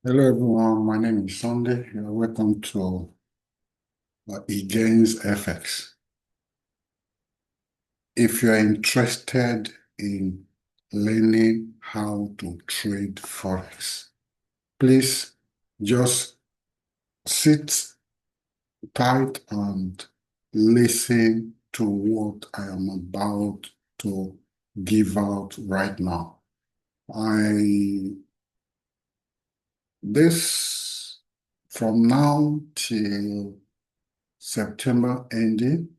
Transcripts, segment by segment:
Hello everyone, my name is Sunday. You're welcome to Against FX. If you're interested in learning how to trade Forex, please just sit tight and listen to what I am about to give out right now. I this from now till September ending,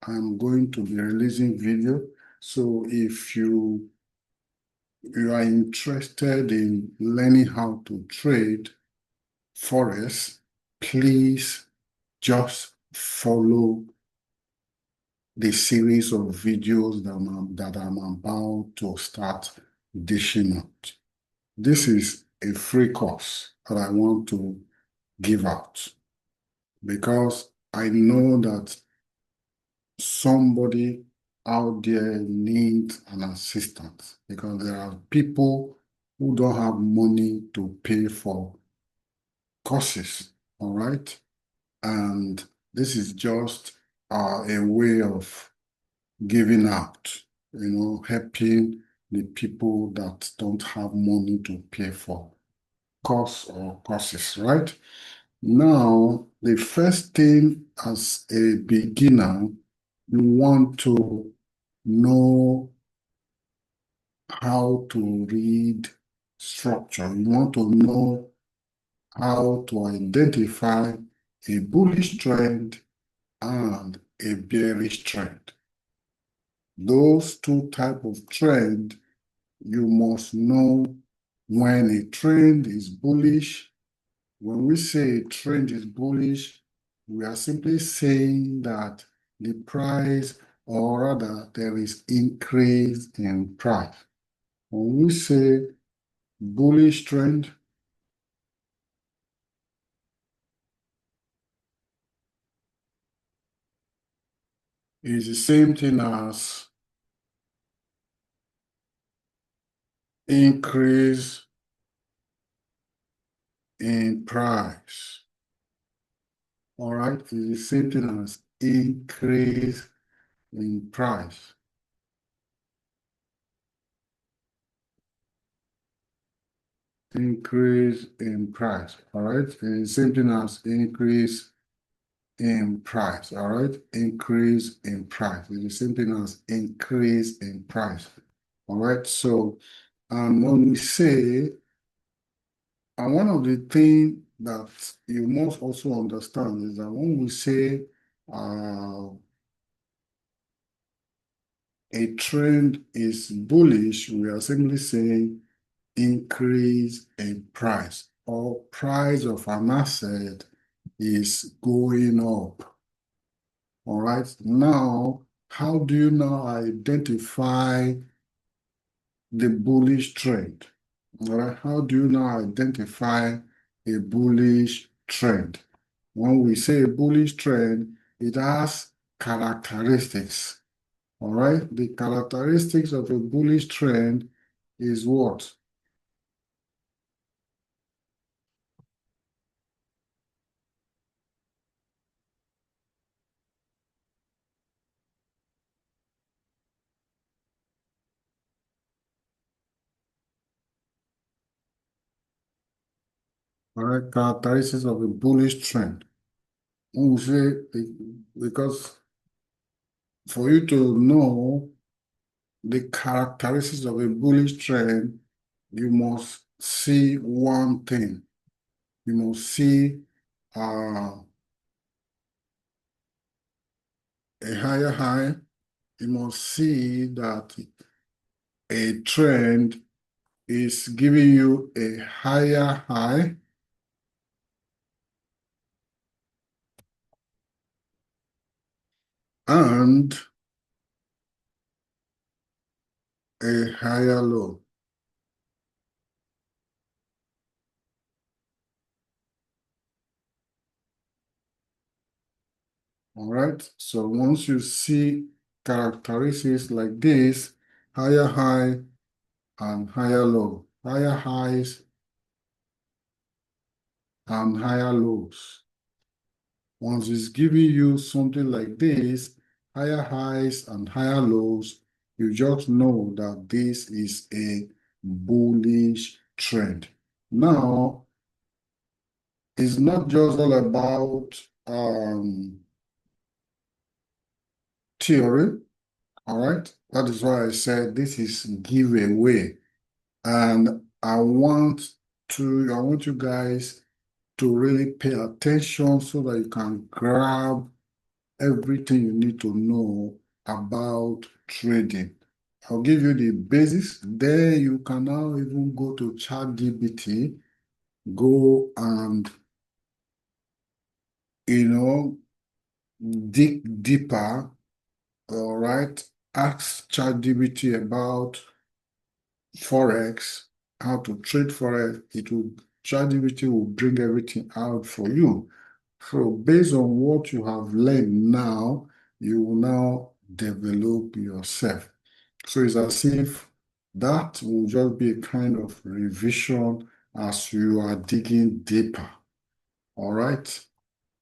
I'm going to be releasing video. So if you are interested in learning how to trade Forex, please just follow the series of videos that I'm about to start dishing out. This is a free course that I want to give out because I know that somebody out there needs an assistance because there are people who don't have money to pay for courses, all right? And this is just a way of giving out, helping the people that don't have money to pay for course or courses, right? Now, the first thing as a beginner, you want to know how to read structure. You want to know how to identify a bullish trend and a bearish trend. Those two type of trend, you must know when a trend is bullish. When we say a trend is bullish, we are simply saying that the price, or rather, there is increase in price. When we say bullish trend, is the same thing as increase in price. All right, it's the same thing as increase in price. Increase in price. All right, it's the same thing as increase in price. All right, increase in price. It's the same thing as increase in price. All right, so when we say, and one of the things that you must also understand is that when we say uh, a trend is bullish, we are simply saying increase in price or price of an asset is going up. All right. Now, how do you now identify the bullish trend? All right. How do you now identify a bullish trend? When we say a bullish trend, it has characteristics. All right. The characteristics of a bullish trend is what? All right. Characteristics of a bullish trend. When we say, because for you to know the characteristics of a bullish trend, you must see one thing. You must see uh, a higher high. You must see that a trend is giving you a higher high and a higher low. All right. So once you see characteristics like this, higher high and higher low, higher highs and higher lows. Once it's giving you something like this, higher highs and higher lows, you just know that this is a bullish trend. Now, it's not just all about theory, all right? That is why I said this is giveaway. And I want you guys to really pay attention so that you can grab everything you need to know about trading. I'll give you the basics. Then you can now even go to ChatGPT, go and, you know, dig deeper, all right? Ask ChatGPT about Forex, how to trade Forex. ChatGPT will bring everything out for you. So based on what you have learned now, you will now develop yourself. So it's as if that will just be a kind of revision as you are digging deeper. All right.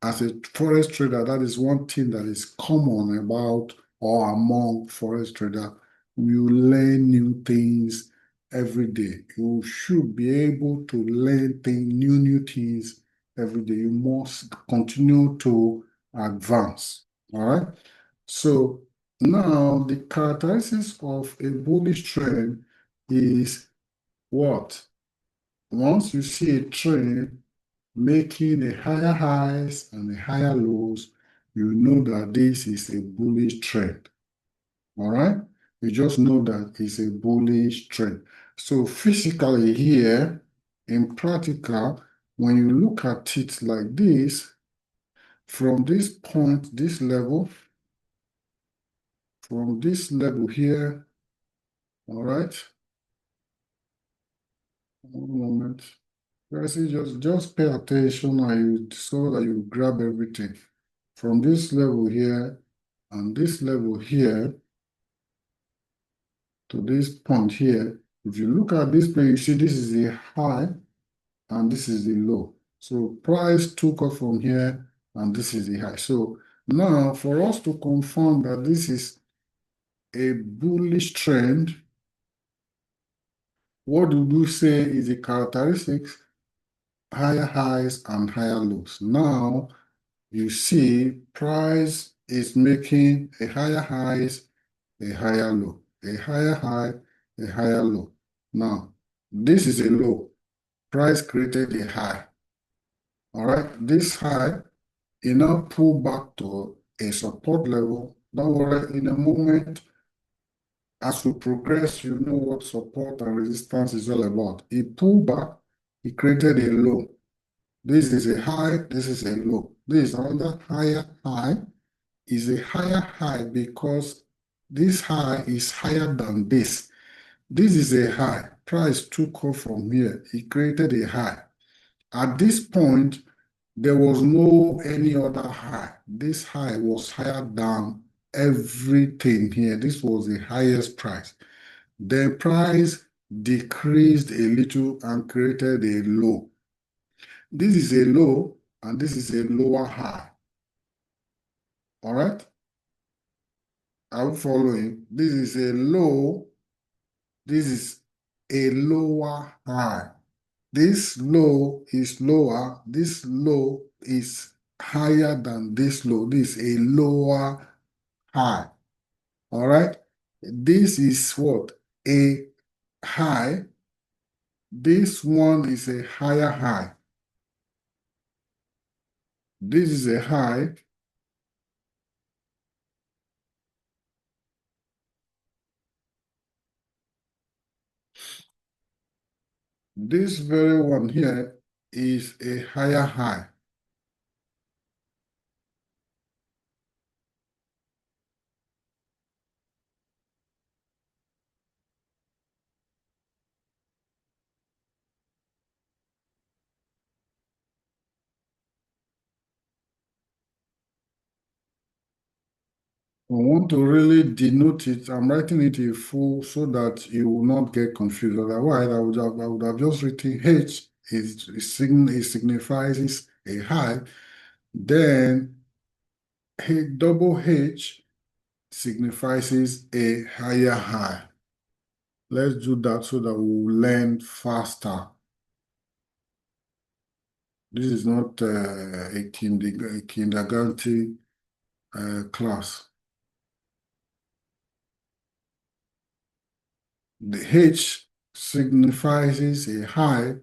As a forex trader, that is one thing that is common about or among forex trader. You learn new things every day. You should be able to learn new things every day. You must continue to advance. All right. So now the characteristics of a bullish trend is what? Once you see a trend making a higher highs and a higher lows, you know that this is a bullish trend. All right? You just know that it's a bullish trend. So physically here, in practical, when you look at it like this, from this point, from this level here, all right? One moment. Guys, just pay attention and you so that you grab everything. From this level here and this level here to this point here, if you look at this place, you see this is the high and this is the low. So price took off from here and this is the high. So now for us to confirm that this is a bullish trend, what do we say is the characteristics? Higher highs and higher lows. Now you see price is making a higher highs, a higher low, a higher high, a higher low. Now, this is a low. Price created a high. All right, this high, it now pull back to a support level. Don't worry, in a moment, as we progress, you know what support and resistance is all about. It pulled back, it created a low. This is a high, this is a low. This is another higher high, is a higher high because this high is higher than this. This is a high. Price took off from here. It created a high. At this point, there was no any other high. This high was higher than everything here. This was the highest price. The price decreased a little and created a low. This is a low and this is a lower high. All right? Are we following? This is a low. This is a lower high. This low is lower. This low is higher than this low. This is a lower high. All right? This is what? A high. This one is a higher high. This is a high. This very one here is a higher high. I want to really denote it. I'm writing it in full so that you will not get confused. Otherwise, I would have just written H it signifies a high. Then double H signifies a higher high. Let's do that so that we'll learn faster. This is not a kindergarten class. The H signifies a high,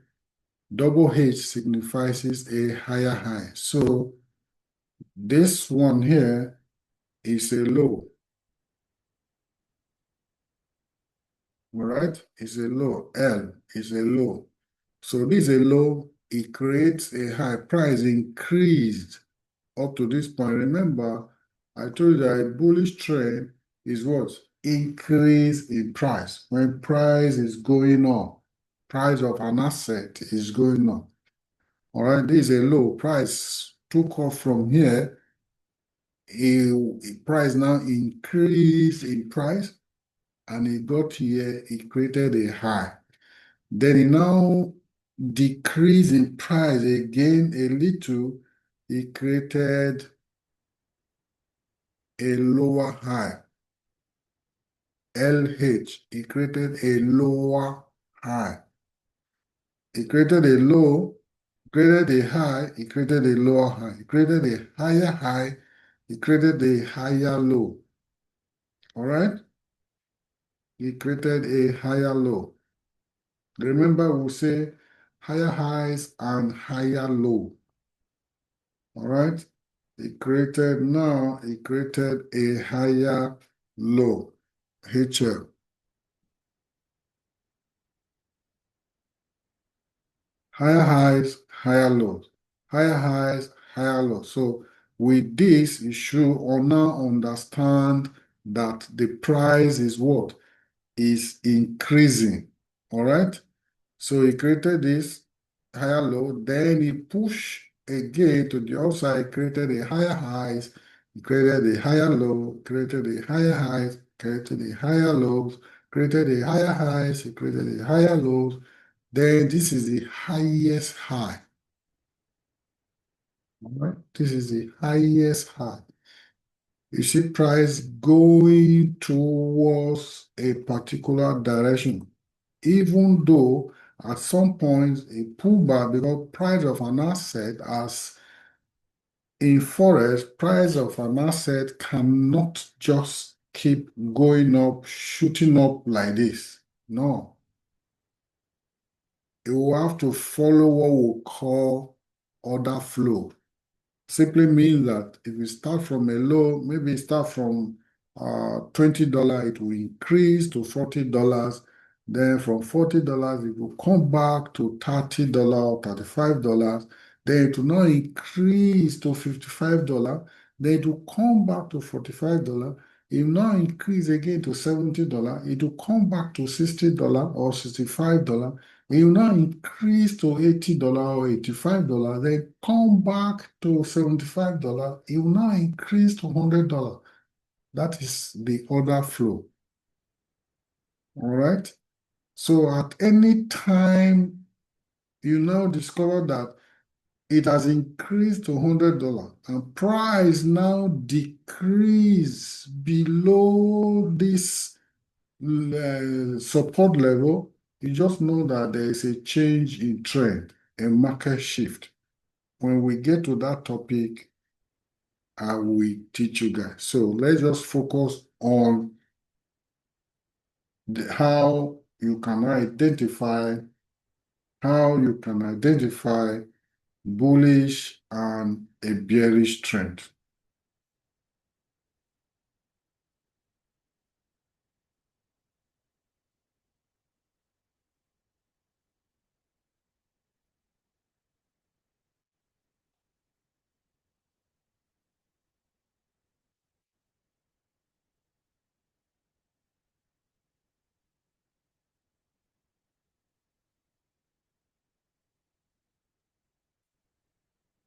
double H signifies a higher high. So this one here is a low. All right? It's a low. L is a low. So this is a low. It creates a high. Price increased up to this point. Remember, I told you that a bullish trend is what? Increase in price. When price is going up, price of an asset is going up. All right, this is a low. Price took off from here. A price now increased in price, and it got here, it created a high. Then it now decreased in price again a little. It created a lower high. LH, it created a lower high. It created a low, created a high, it created a lower high. It created a higher high, it created a higher low. All right? It created a higher low. Remember, we'll say higher highs and higher low. All right? It created a higher low, HL. Higher highs, higher lows. Higher highs, higher lows. So with this, you should now understand that the price is what? Is increasing. All right? So he created this higher low, then he pushed again to the upside, created a higher highs, he created a higher low, created a higher highs, created a higher lows, created a higher highs, he created a higher lows. Then this is the highest high. All right? This is the highest high. You see price going towards a particular direction, even though at some point a pullback because price of an asset as in forex, price of an asset cannot just keep going up, shooting up like this. No, it will have to follow what we call order flow. Simply means that if you start from a low, maybe start from $20, it will increase to $40. Then from $40, it will come back to $30 or $35. Then it will now increase to $55. Then it will come back to $45. It will now increase again to $70. It will come back to $60 or $65. It will now increase to $80 or $85, then come back to $75. It will now increase to $100. That is the order flow. All right. So at any time, you now discover that it has increased to $100 and price now decrease below this support level, you just know that there is a change in trend, a market shift. When we get to that topic, I will teach you guys. So let's just focus on how you can identify bullish and a bearish trend.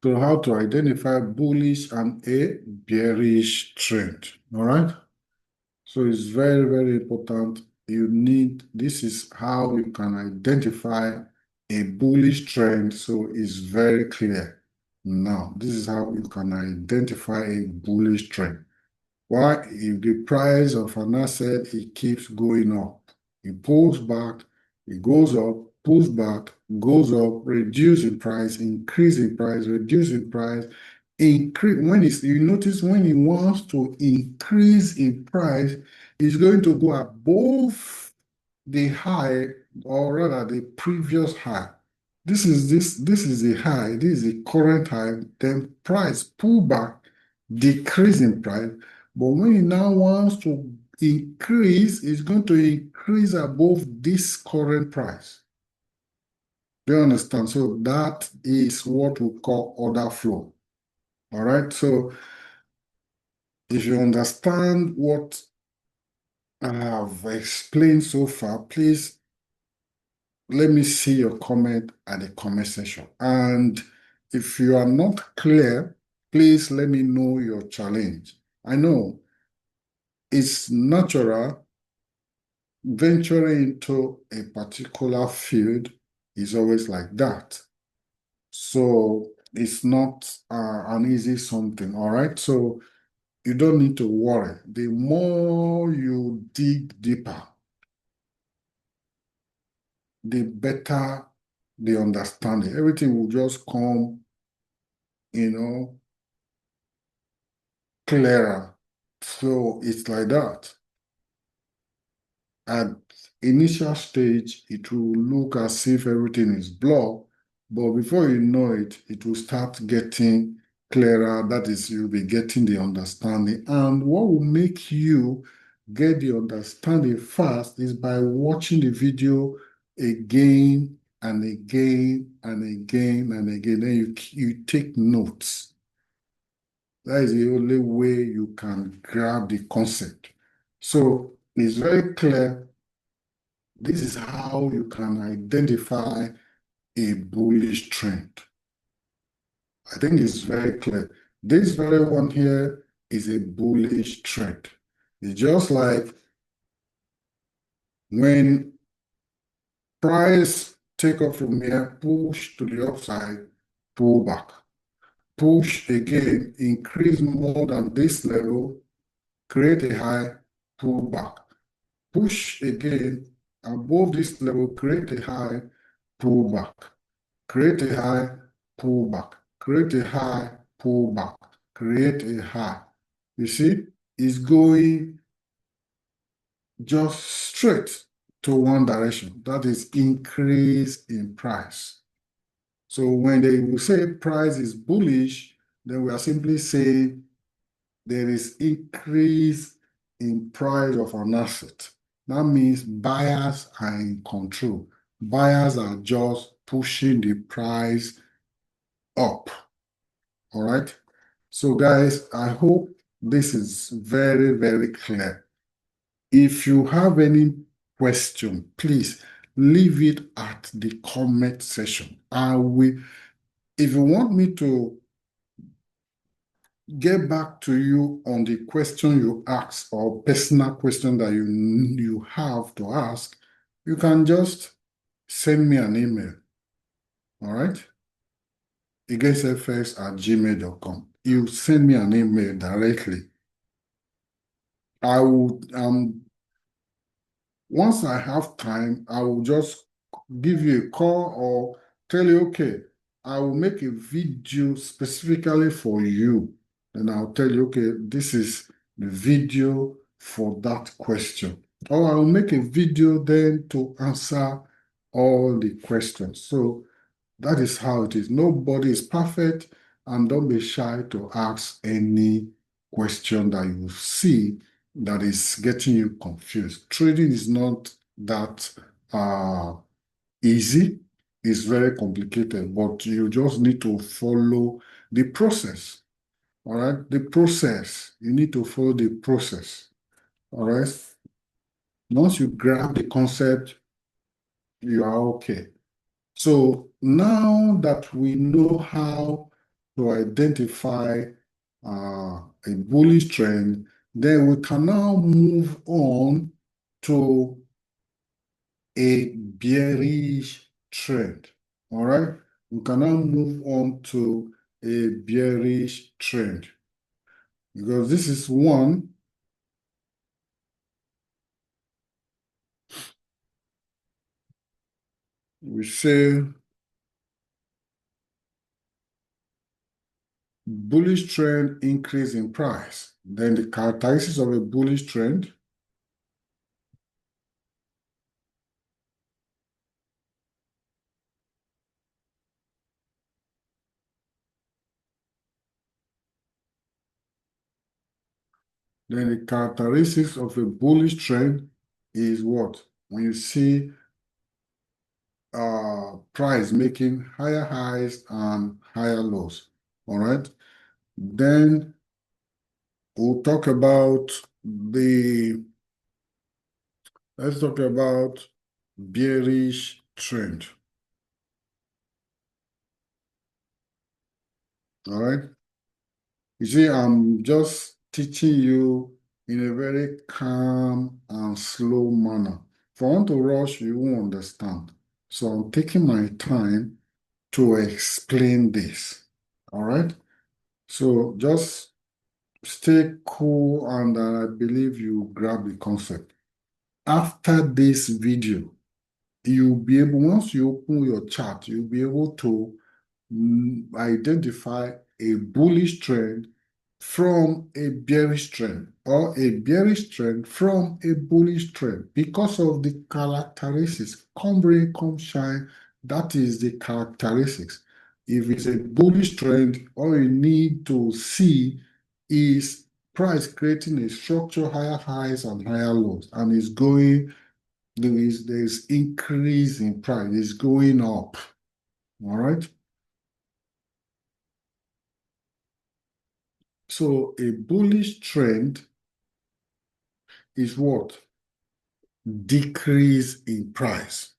So how to identify bullish and a bearish trend. All right. So it's very, very important. This is how you can identify a bullish trend, so it's very clear. Now, this is how you can identify a bullish trend. Why? If the price of an asset, it keeps going up, it pulls back, it goes up, pulls back, goes up, reduce in price, increase in price, reduce in price, increase. When it's, you notice when it wants to increase in price, it's going to go above the high, or rather the previous high. This is a high, this is a current high, then price pull back, decrease in price. But when it now wants to increase, it's going to increase above this current price. Do you understand? So that is what we call order flow. All right. So if you understand what I have explained so far, please let me see your comment at the comment section. And if you are not clear, please let me know your challenge. I know it's natural venturing into a particular field is always like that. So it's not an easy something, all right? So you don't need to worry. The more you dig deeper, the better the understanding. Everything will just come, you know, clearer. So it's like that. At initial stage, it will look as if everything is blurred, but before you know it, it will start getting clearer. That is, you'll be getting the understanding. And what will make you get the understanding fast is by watching the video again and again and again and again. Then you take notes. That is the only way you can grab the concept. So it's very clear. This is how you can identify a bullish trend. I think it's very clear. This very one here is a bullish trend. It's just like when price take off from here, push to the upside, pull back. Push again, increase more than this level, create a high, pull back. Push again above this level, create a high, pull back. Create a high, pull back. Create a high, pull back. Create a high. You see, it's going just straight to one direction. That is increase in price. So when they will say price is bullish, then we are simply saying there is increase in price of an asset. That means buyers are in control. Buyers are just pushing the price up. All right. So, guys, I hope this is very, very clear. If you have any question, please leave it at the comment section. If you want me to get back to you on the question you asked or personal question that you have to ask, you can just send me an email. All right? againstfx@gmail.com. You send me an email directly. I will, once I have time, I will just give you a call or tell you, okay, I will make a video specifically for you. And I'll tell you, okay, this is the video for that question. Or I will make a video then to answer all the questions. So that is how it is. Nobody is perfect, and don't be shy to ask any question that you see that is getting you confused. Trading is not that easy. It's very complicated, but you just need to follow the process. All right, the process. You need to follow the process. All right. Once you grab the concept, you are okay. So now that we know how to identify a bullish trend, then we can now move on to a bearish trend. All right. We can now move on to a bearish trend because this is one we say bullish trend increase in price. Then the characteristics of a bullish trend. Then the characteristics of a bullish trend is what? When you see price making higher highs and higher lows. All right. Then we'll talk about the let's talk about bearish trend. All right. You see, I'm just teaching you in a very calm and slow manner. If I want to rush, you won't understand. So I'm taking my time to explain this. All right. So just stay cool and I believe you grab the concept. After this video, you'll be able, once you open your chart, you'll be able to identify a bullish trend from a bearish trend or a bearish trend from a bullish trend because of the characteristics. Come rain, come shine, that is the characteristics. If it's a bullish trend, all you need to see is price creating a structure, higher highs and higher lows, and it's going, there's increase in price, it's going up. All right. So a bullish trend is what? Decrease in price.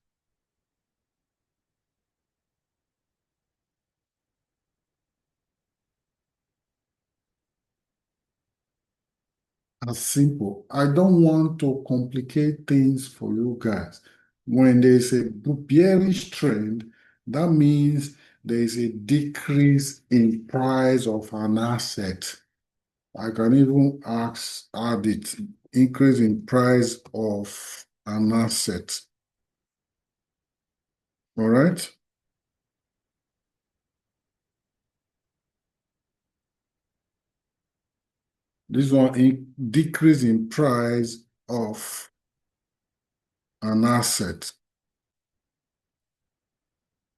As simple. I don't want to complicate things for you guys. When there's a bearish trend, that means there is a decrease in price of an asset. I can even add it, increase in price of an asset. All right? This one decrease in price of an asset.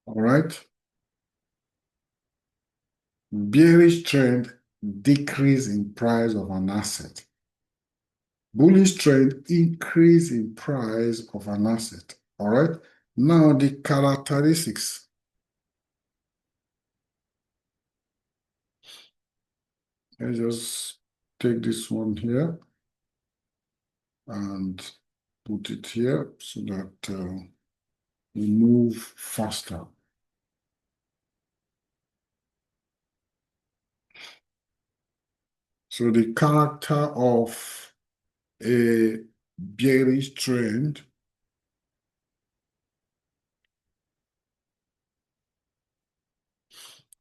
All right. Bearish trend, decrease in price of an asset. Bullish trend, increase in price of an asset. All right. Now the characteristics. Let's just take this one here and put it here so that we move faster. So the character of a bearish trend,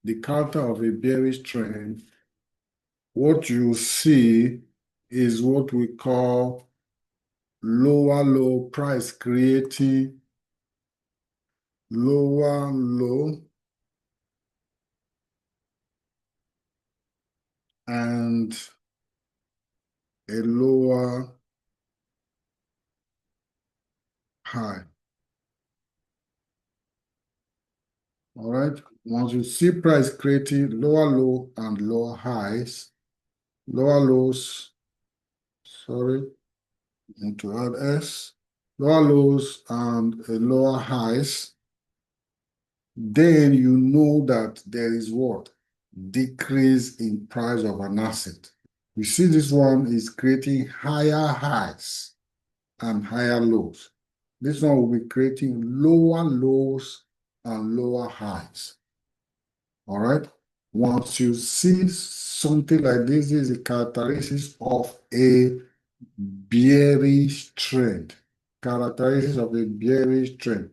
the character of a bearish trend, what you see is what we call lower low price creating lower low and a lower high. All right. Once you see price creating lower low and lower highs, lower lows, sorry, need to add S, lower lows and lower highs, then you know that there is what? Decrease in price of an asset. You see this one is creating higher highs and higher lows. This one will be creating lower lows and lower highs. All right. Once you see something like this is a characteristics of a bearish trend. Characteristics of a bearish trend.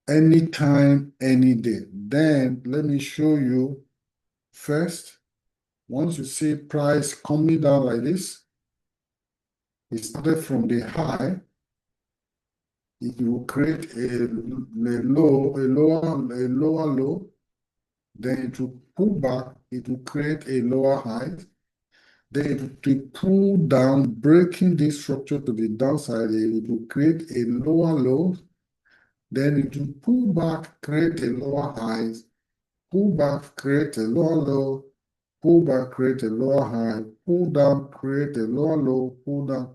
anytime, any day. Then let me show you first. Once you see price coming down like this, it started from the high. It will create a lower low. Then it will pull back. It will create a lower high. Then it will pull down, breaking this structure to the downside. It will create a lower low. Then it will pull back, create a lower high. Pull back, create a lower low. Pull back, create a lower high. Pull down, create a lower low. Pull down,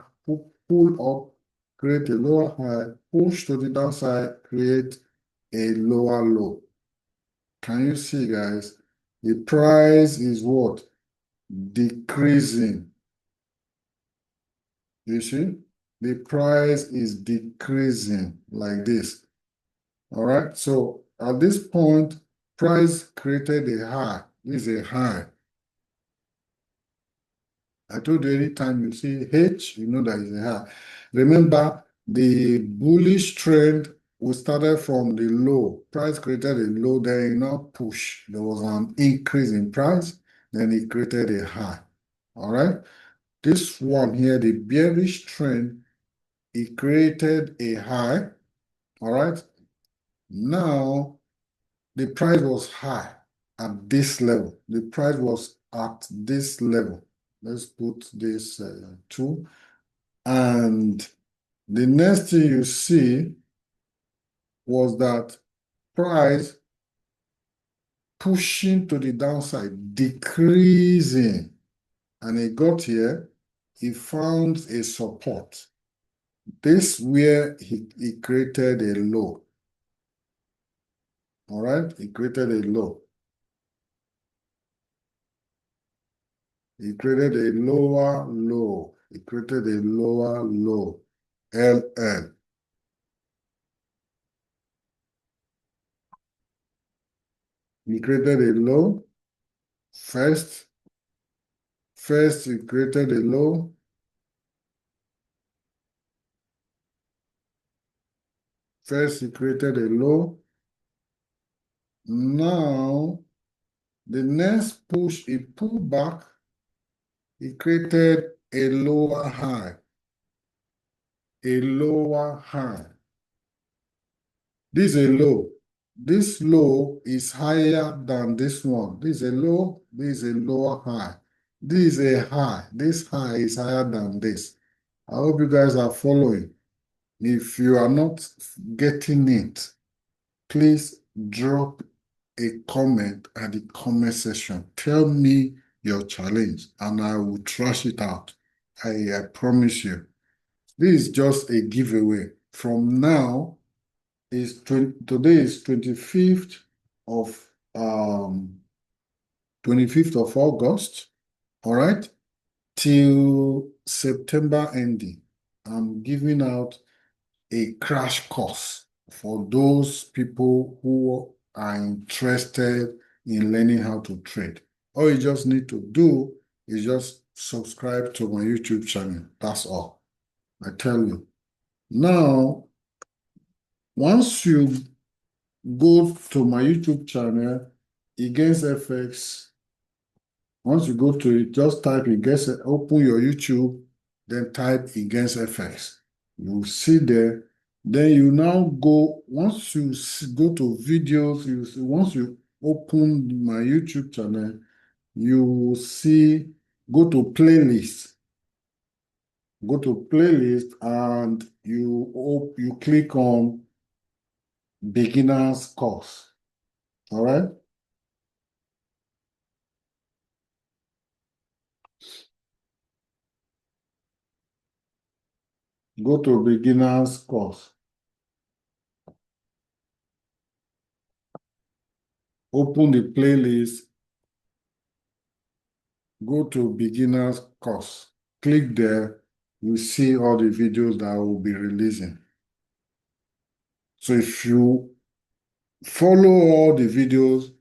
pull up, create a lower high. Push to the downside, create a lower low. Can you see, guys? The price is what? Decreasing. You see? The price is decreasing like this. All right. So at this point, price created a high. This is a high. I told you anytime you see H, you know that is a high. Remember, the bullish trend, we started from the low. Price created a low, then it now push. There was an increase in price, then it created a high. All right. This one here, the bearish trend, it created a high. All right. Now, the price was high at this level. The price was at this level. Let's put this 2. And the next thing you see was that price pushing to the downside, decreasing. And it got here, he found a support. This where he created a low. All right, he created a low. He created a lower low. He created a lower low, LL. He created a low first. First, he created a low. First, he created a low. Now, the next push, he pulled back. He created a lower high. A lower high. This is a low. This low is higher than this one. This is a low. This is a lower high. This is a high. This high is higher than this. I hope you guys are following. If you are not getting it, please drop a comment at the comment section. Tell me your challenge and I will trash it out. I promise you. This is just a giveaway. From now, today is 25th of 25th of August, all right, till September ending. I'm giving out a crash course for those people who are interested in learning how to trade. All you just need to do is just subscribe to my YouTube channel. That's all. I tell you. Now, once you go to my YouTube channel, Against FX, once you go to it, just type Against, open your YouTube, then type Against FX. You will see there. Then you now go, once you go to videos, once you open my YouTube channel, you will see, go to playlist. Go to playlist and you click on beginners course. All right. Go to beginners course. Open the playlist. Go to beginners course. Click there. You see all the videos that I will be releasing. So if you follow all the videos,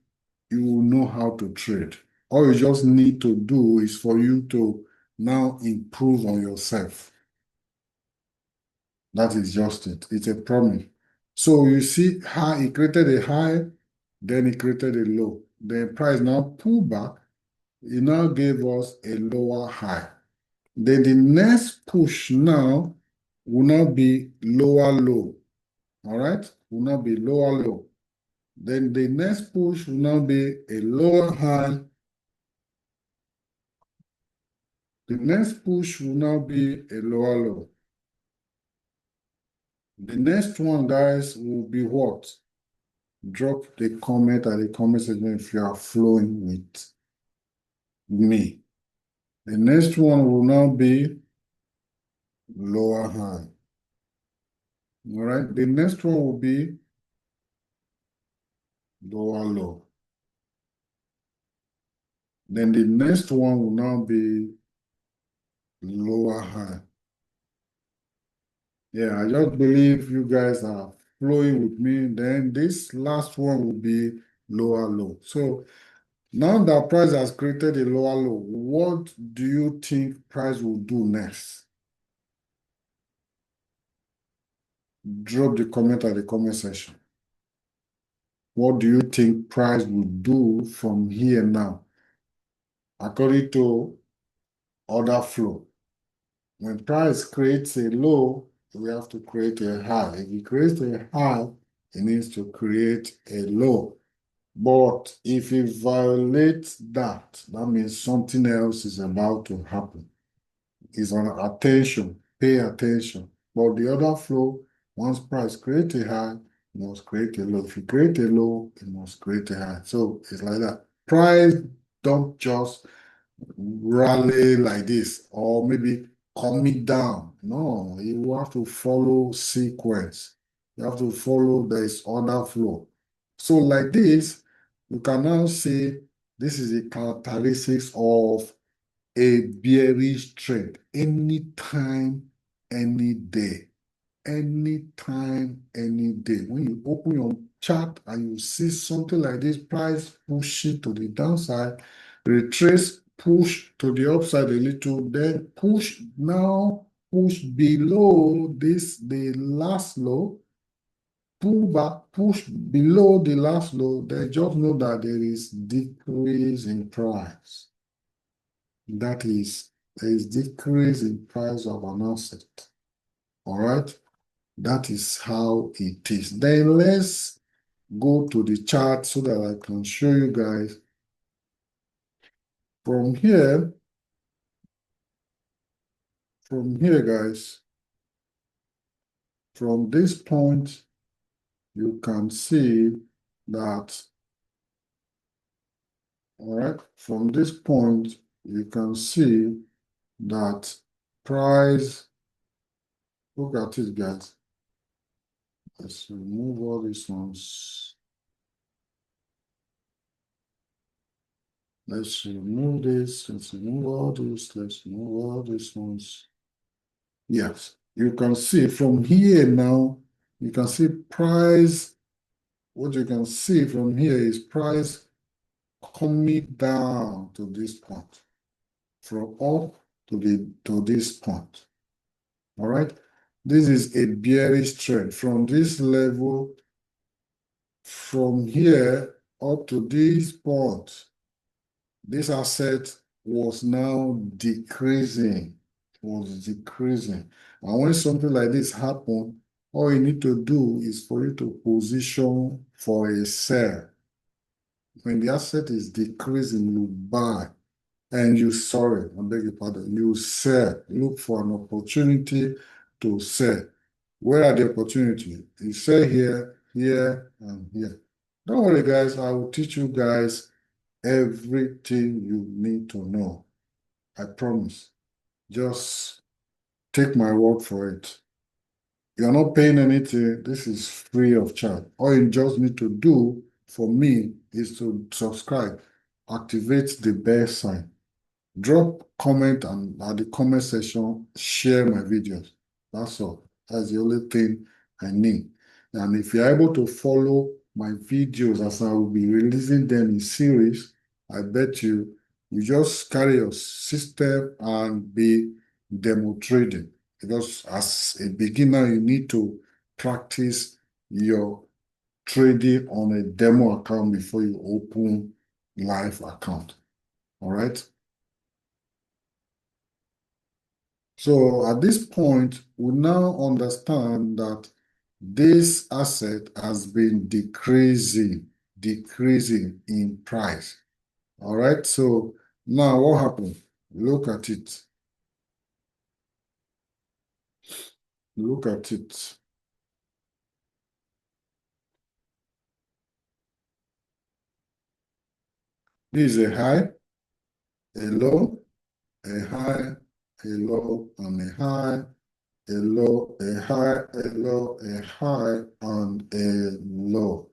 you will know how to trade. All you just need to do is for you to now improve on yourself. That is just it. It's a promise. So you see how it created a high, then it created a low. The price now pulled back. It now gave us a lower high. Then the next push now will not be lower low. All right? Will not be lower low. Then the next push will now be a lower high. The next push will now be a lower low. The next one, guys, will be what? Drop the comment at the comment section if you are flowing with me. The next one will now be lower high. All right. The next one will be lower low. Then the next one will now be lower high. Yeah, I just believe you guys are flowing with me. Then this last one will be lower low. So now that price has created a lower low, what do you think price will do next? Drop the comment at the comment section. What do you think price will do from here now? According to order flow, when price creates a low, we have to create a high. If it creates a high, it needs to create a low. But if it violates that, that means something else is about to happen. It's on attention, pay attention. But the other flow, once price create a high, it must create a low. If you create a low, it must create a high. So it's like that. Price don't just rally like this or maybe coming down. No, you have to follow sequence. You have to follow this order flow. So like this, you can now say this is a characteristics of a bearish trend anytime, any day. Anytime, any day. When you open your chart and you see something like this, price push it to the downside, retrace, push to the upside a little, then push now, push below this, the last low, pull back, push below the last low, then just know that there is decrease in price. That is, there is decrease in price of an asset. All right? That is how it is. Then let's go to the chart so that I can show you guys. From here, guys, from this point, you can see that, all right, from this point, you can see that price, look at it, guys. Let's remove all these ones. Let's remove this. Let's remove all this. Let's remove all these ones. Yes, you can see from here now, you can see price. What you can see from here is price coming down to this point, from up to this point. All right. This is a bearish trend from this level, from here up to this point. This asset was now decreasing, was decreasing. And when something like this happens, all you need to do is for you to position for a sell. When the asset is decreasing, you buy. And you, sorry, I beg your pardon, you sell. Look for an opportunity to sell. Where are the opportunities? You sell here, here, and here. Don't worry, guys. I will teach you guys everything you need to know. I promise. Just take my word for it. You're not paying anything. This is free of charge. All you just need to do for me is to subscribe, activate the bell sign, drop comment and at the comment section, share my videos. That's all. That's the only thing I need. And if you're able to follow my videos as I will be releasing them in series, I bet you just carry your system and be demo trading. Because as a beginner, you need to practice your trading on a demo account before you open live account. All right. So at this point, we now understand that this asset has been decreasing in price. All right. So now what happened? Look at it. Look at it. This is a high, a low, a high, a low, and a high, a low, a high, a low, a high, and a low.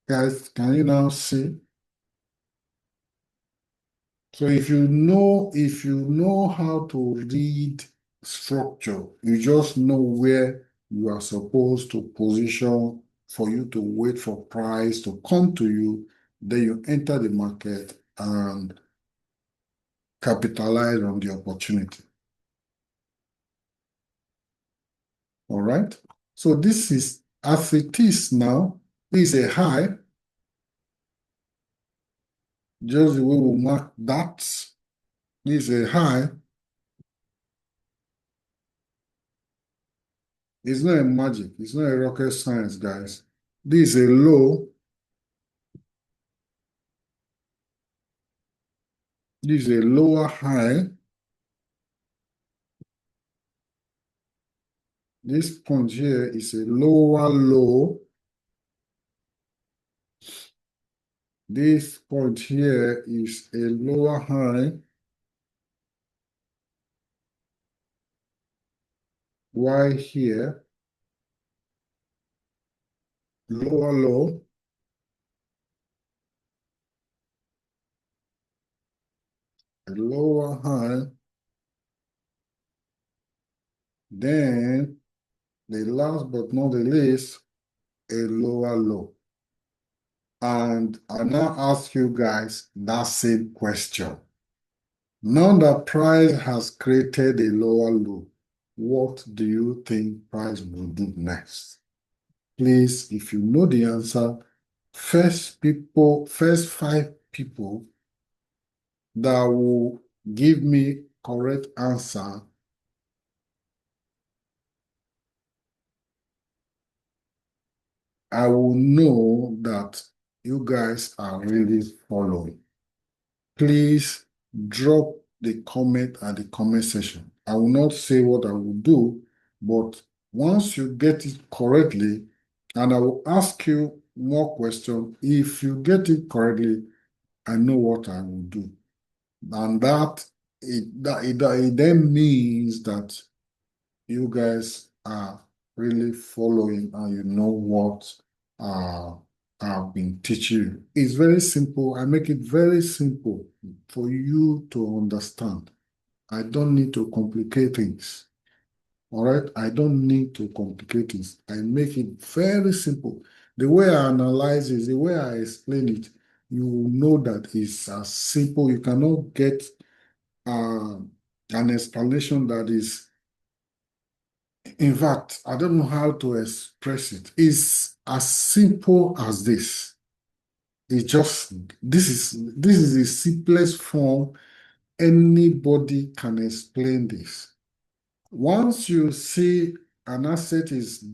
Guys, can you now see? So if you know how to read structure, you just know where you are supposed to position for you to wait for price to come to you, then you enter the market and capitalize on the opportunity. All right. So this is as it is now, this is a high, just the way we mark that. This is a high. It's not a magic, it's not a rocket science, guys. This is a low. This is a lower high. This point here is a lower low. This point here is a lower high. While here, lower low. A lower high. Then the last but not the least, a lower low. And I now ask you guys that same question. Now that price has created a lower low, what do you think price will do next? Please, if you know the answer, first 5 people that will give me correct answer, I will know that you guys are really following. Please drop the comment at the comment section. I will not say what I will do, but once you get it correctly, and I will ask you more questions. If you get it correctly, I know what I will do. And it then means that you guys are really following and you know what uh, I've been teaching you. It's very simple. I make it very simple for you to understand. I don't need to complicate things. All right? I don't need to complicate things. I make it very simple. The way I analyze it, the way I explain it, you will know that it's as simple. You cannot get uh, an explanation that is, in fact, I don't know how to express it. It's as simple as this. It's just this is the simplest form anybody can explain this. Once you see an asset is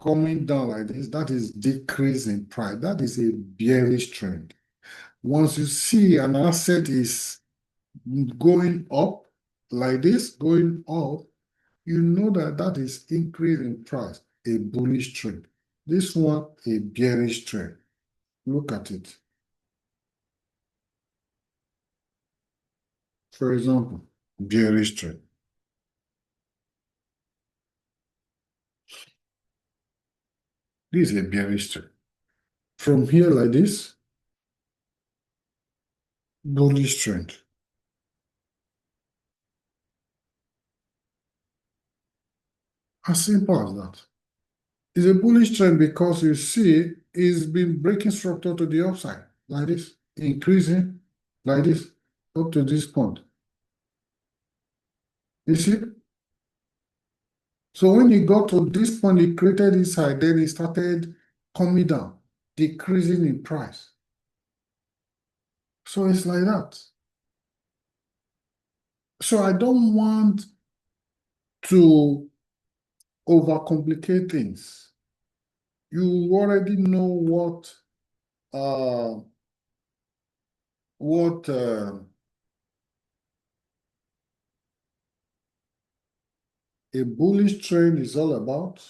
coming down like this, that is decrease in price. That is a bearish trend. Once you see an asset is going up like this, going up, you know that that is increase in price, a bullish trend. This one, a bearish trend. Look at it. For example, bearish trend. This is a bearish trend. From here like this, bullish trend. As simple as that. It's a bullish trend because you see it's been breaking structure to the upside like this, increasing like this up to this point. You see? So when it got to this point, it created this high, then it started coming down, decreasing in price. So it's like that. So I don't want to overcomplicate things. You already know uh, what a bullish trend is all about,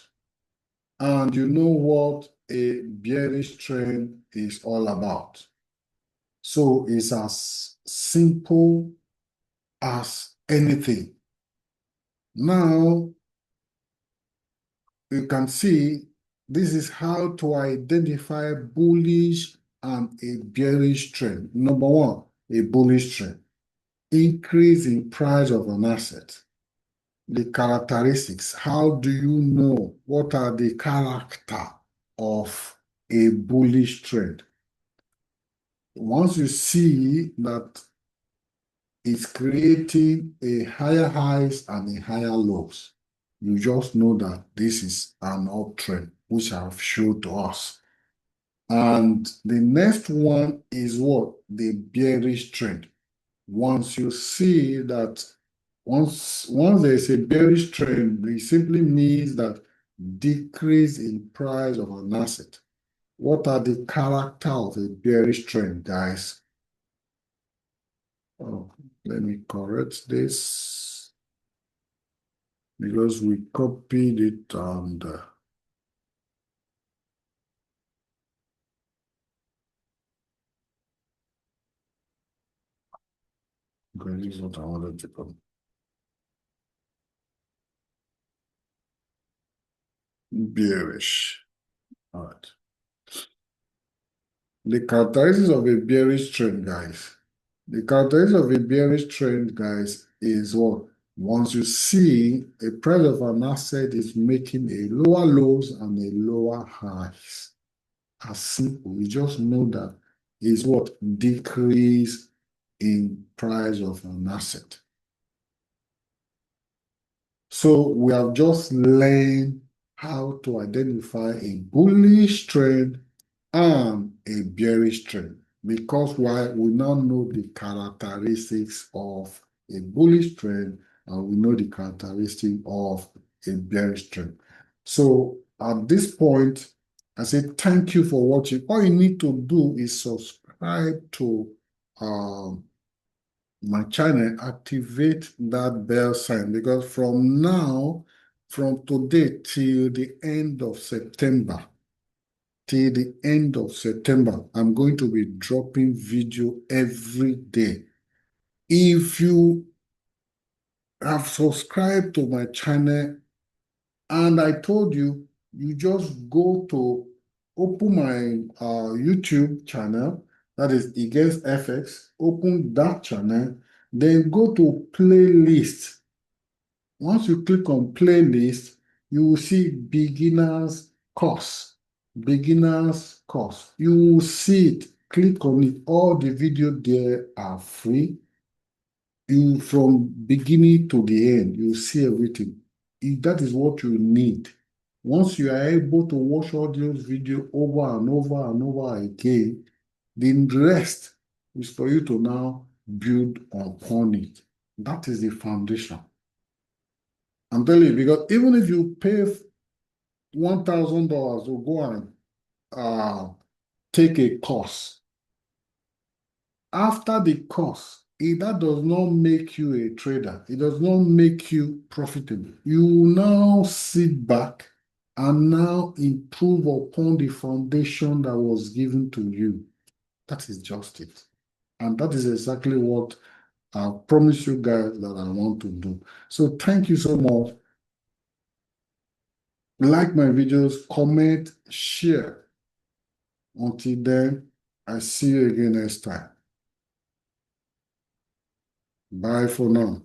and you know what a bearish trend is all about. So it's as simple as anything. Now you can see this is how to identify bullish and a bearish trend. Number one, a bullish trend. Increase in price of an asset. The characteristics. How do you know what are the character of a bullish trend? Once you see that it's creating a higher highs and a higher lows, you just know that this is an uptrend, which I've showed to us. And the next one is what? The bearish trend. Once you see that, once there's a bearish trend, it simply means that decrease in price of an asset. What are the character of a bearish trend, guys? Oh, let me correct this because we copied it and because this is what I wanted to come. Bearish. All right. The characteristics of a bearish trend, guys. The characteristics of a bearish trend, guys, is what? Once you see a price of an asset is making a lower lows and a lower highs. As simple, you just know that is what? Decrease in price of an asset. So we have just learned how to identify a bullish trend and a bearish trend. Because why? We now know the characteristics of a bullish trend and we know the characteristic of a bearish trend. So at this point, I say thank you for watching. All you need to do is subscribe to my channel, activate that bell sign because from today till the end of September, I'm going to be dropping video every day. If you have subscribed to my channel and I told you, you just go to open my YouTube channel, that is Against FX, open that channel, then go to playlist. Once you click on playlist, you will see beginners course. Beginners course. You will see it. Click on it. All the videos there are free. You from beginning to the end, you see everything. That is what you need. Once you are able to watch all those videos over and over and over again, the rest is for you to now build upon it. That is the foundation. I'm telling you, because even if you pay $1,000 to go and uh, take a course, after the course, that does not make you a trader. It does not make you profitable. You now sit back and now improve upon the foundation that was given to you. That is just it. And that is exactly what I promise you guys that I want to do. So thank you so much. Like my videos, comment, share. Until then, I see you again next time. Bye for now.